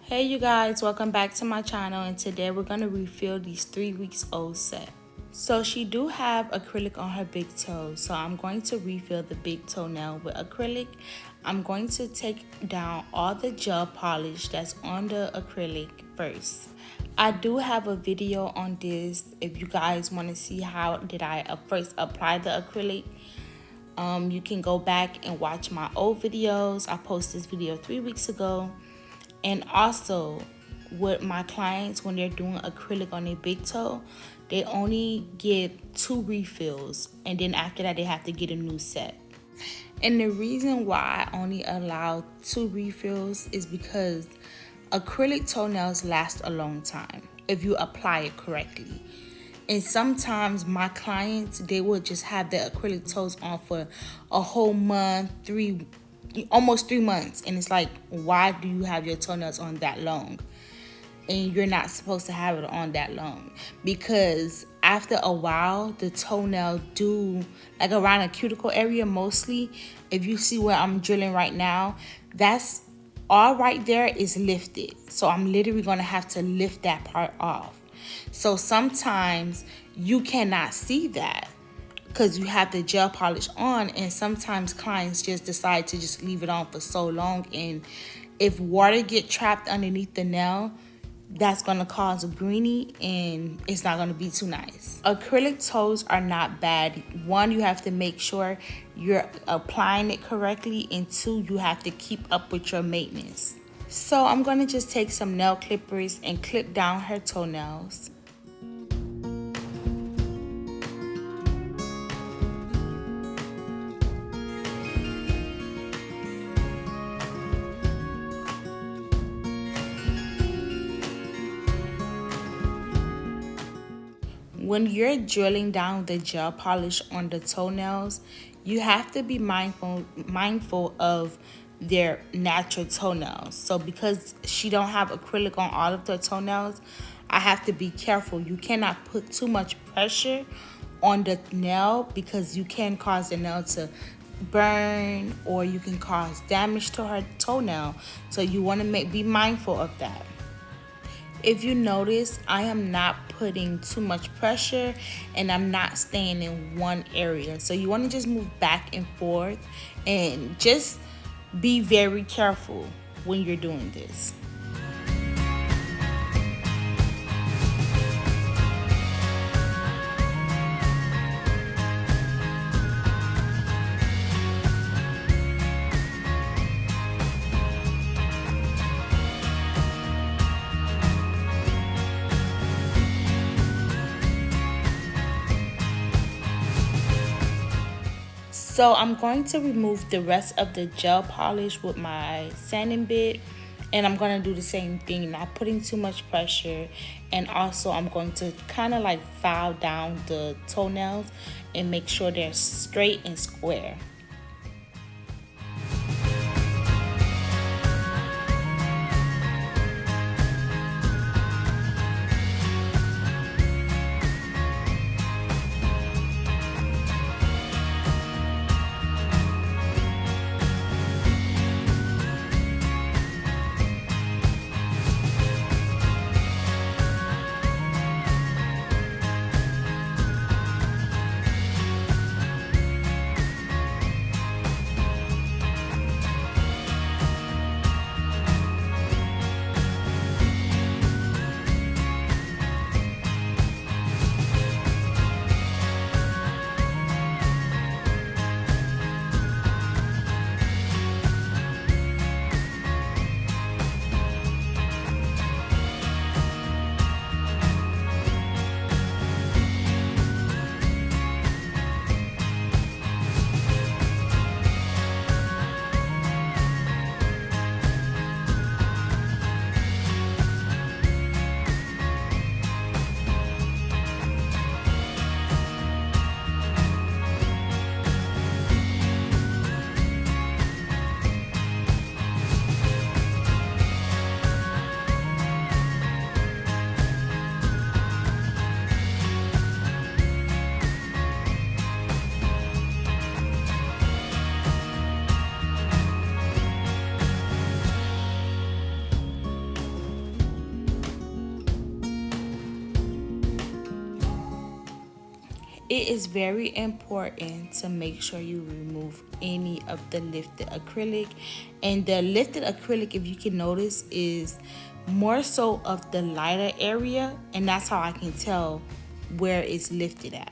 Hey you guys, welcome back to my channel, and today we're going to refill these 3 weeks old set. So she do have acrylic on her big toe, so I'm going to refill the big toenail with acrylic. I'm going to take down all the gel polish that's on the acrylic first. I do have a video on this if you guys want to see how did I first apply the acrylic. You can go back and watch my old videos. I posted this video 3 weeks ago. And also, with my clients, when they're doing acrylic on their big toe, they only get 2 refills. And then after that, they have to get a new set. And the reason why I only allow 2 refills is because acrylic toenails last a long time if you apply it correctly. And sometimes my clients, they will just have their acrylic toes on for a whole month, almost 3 months, and it's like, why do you have your toenails on that long? And you're not supposed to have it on that long, because after a while the toenail do, like around the cuticle area mostly, if you see where I'm drilling right now, that's all right there is lifted, so I'm literally going to have to lift that part off. So sometimes you cannot see that because you have the gel polish on, and sometimes clients just decide to just leave it on for so long, and if water get trapped underneath the nail, that's going to cause a greenie and it's not going to be too nice. Acrylic toes are not bad. One, you have to make sure you're applying it correctly, and 2, you have to keep up with your maintenance. So I'm going to just take some nail clippers and clip down her toenails. When you're drilling down the gel polish on the toenails, you have to be mindful of their natural toenails. So because she don't have acrylic on all of the toenails, I have to be careful. You cannot put too much pressure on the nail, because you can cause the nail to burn, or you can cause damage to her toenail. So you want to be mindful of that. If you notice, I am not putting too much pressure, and I'm not staying in one area. So you want to just move back and forth, and just be very careful when you're doing this. So I'm going to remove the rest of the gel polish with my sanding bit, and I'm going to do the same thing, not putting too much pressure. And also I'm going to kind of like file down the toenails and make sure they're straight and square. It is very important to make sure you remove any of the lifted acrylic. And the lifted acrylic, if you can notice, is more so of the lighter area, and that's how I can tell where it's lifted at.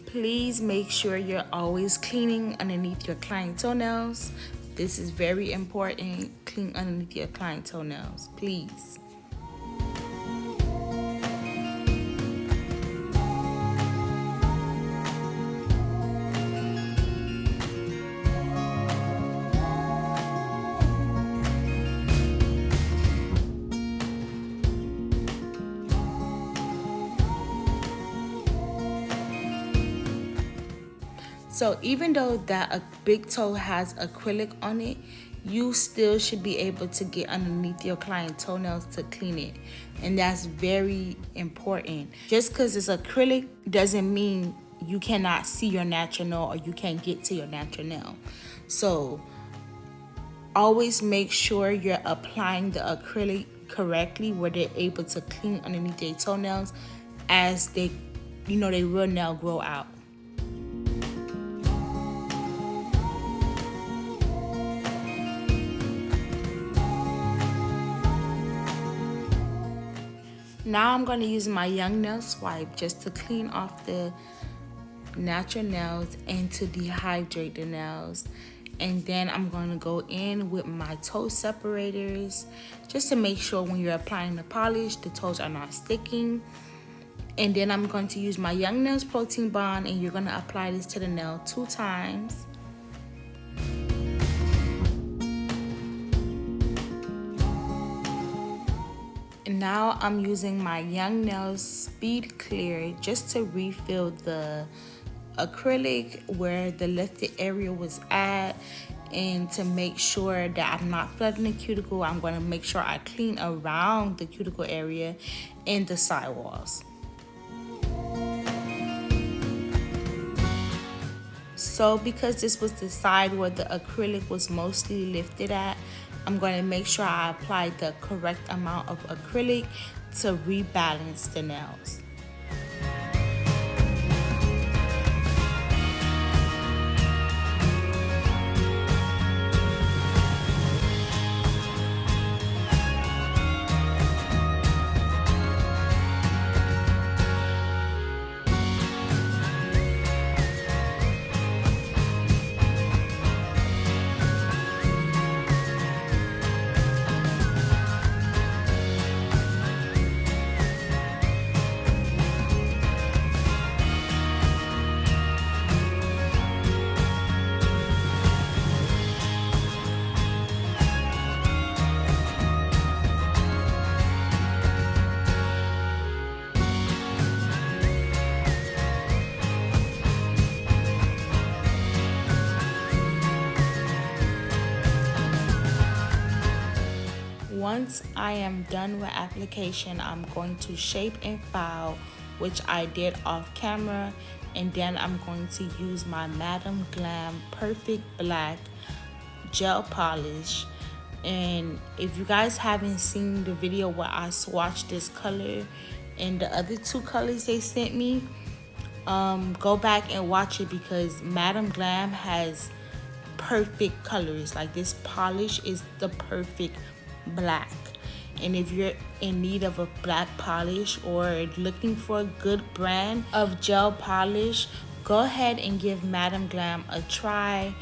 Please make sure you're always cleaning underneath your client toenails. This is very important. Clean underneath your client toenails, please. So even though that a big toe has acrylic on it, you still should be able to get underneath your client toenails to clean it. And that's very important. Just because it's acrylic doesn't mean you cannot see your natural nail or you can't get to your natural nail. So always make sure you're applying the acrylic correctly where they're able to clean underneath their toenails as they, their real nail grow out. Now I'm going to use my young nail swipe just to clean off the natural nails and to dehydrate the nails. And then I'm going to go in with my toe separators just to make sure when you're applying the polish, the toes are not sticking. And then I'm going to use my Young Nails Protein Bond, and you're going to apply this to the nail 2 times. Now I'm using my Young Nails Speed Clear just to refill the acrylic where the lifted area was at, and to make sure that I'm not flooding the cuticle. I'm going to make sure I clean around the cuticle area and the sidewalls. So because this was the side where the acrylic was mostly lifted at, I'm going to make sure I apply the correct amount of acrylic to rebalance the nails. Once I am done with application, I'm going to shape and file, which I did off camera, and then I'm going to use my Madam Glam Perfect Black gel polish. And if you guys haven't seen the video where I swatched this color and the other 2 colors they sent me, go back and watch it, because Madam Glam has perfect colors. Like, this polish is the perfect black. And if you're in need of a black polish or looking for a good brand of gel polish, go ahead and give Madam Glam a try.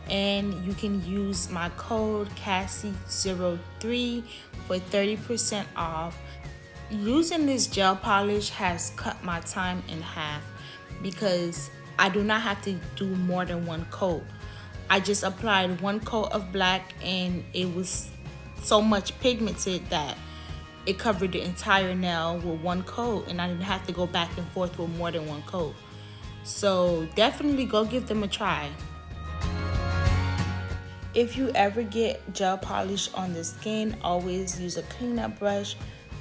And you can use my code Kassy03 for 30% off. Using this gel polish has cut my time in half, because I do not have to do more than 1 coat. I just applied 1 coat of black, and it was so much pigmented that it covered the entire nail with 1 coat, and I didn't have to go back and forth with more than 1 coat. So definitely go give them a try. If you ever get gel polish on the skin, always use a cleanup brush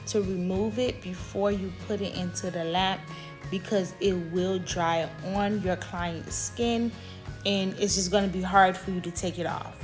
to remove it before you put it into the lamp, because it will dry on your client's skin and it's just going to be hard for you to take it off.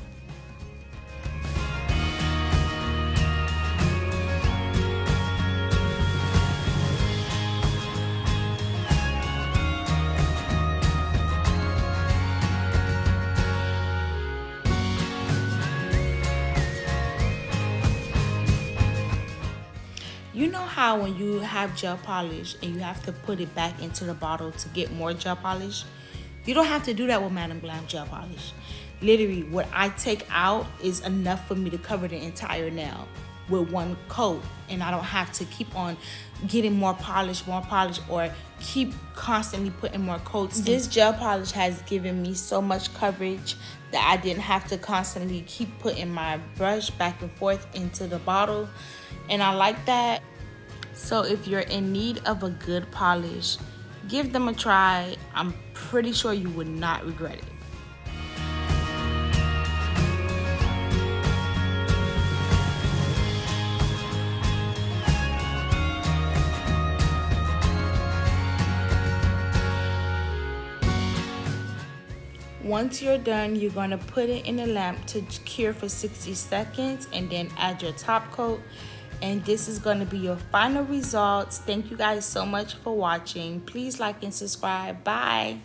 You know how when you have gel polish and you have to put it back into the bottle to get more gel polish? You don't have to do that with Madam Glam gel polish. Literally, what I take out is enough for me to cover the entire nail with one coat, and I don't have to keep on getting more polish, or keep constantly putting more coats. This gel polish has given me so much coverage that I didn't have to constantly keep putting my brush back and forth into the bottle, and I like that. So if you're in need of a good polish, give them a try. I'm pretty sure you would not regret it. Once you're done, you're going to put it in the lamp to cure for 60 seconds and then add your top coat. And this is going to be your final results. Thank you guys so much for watching. Please like and subscribe. Bye.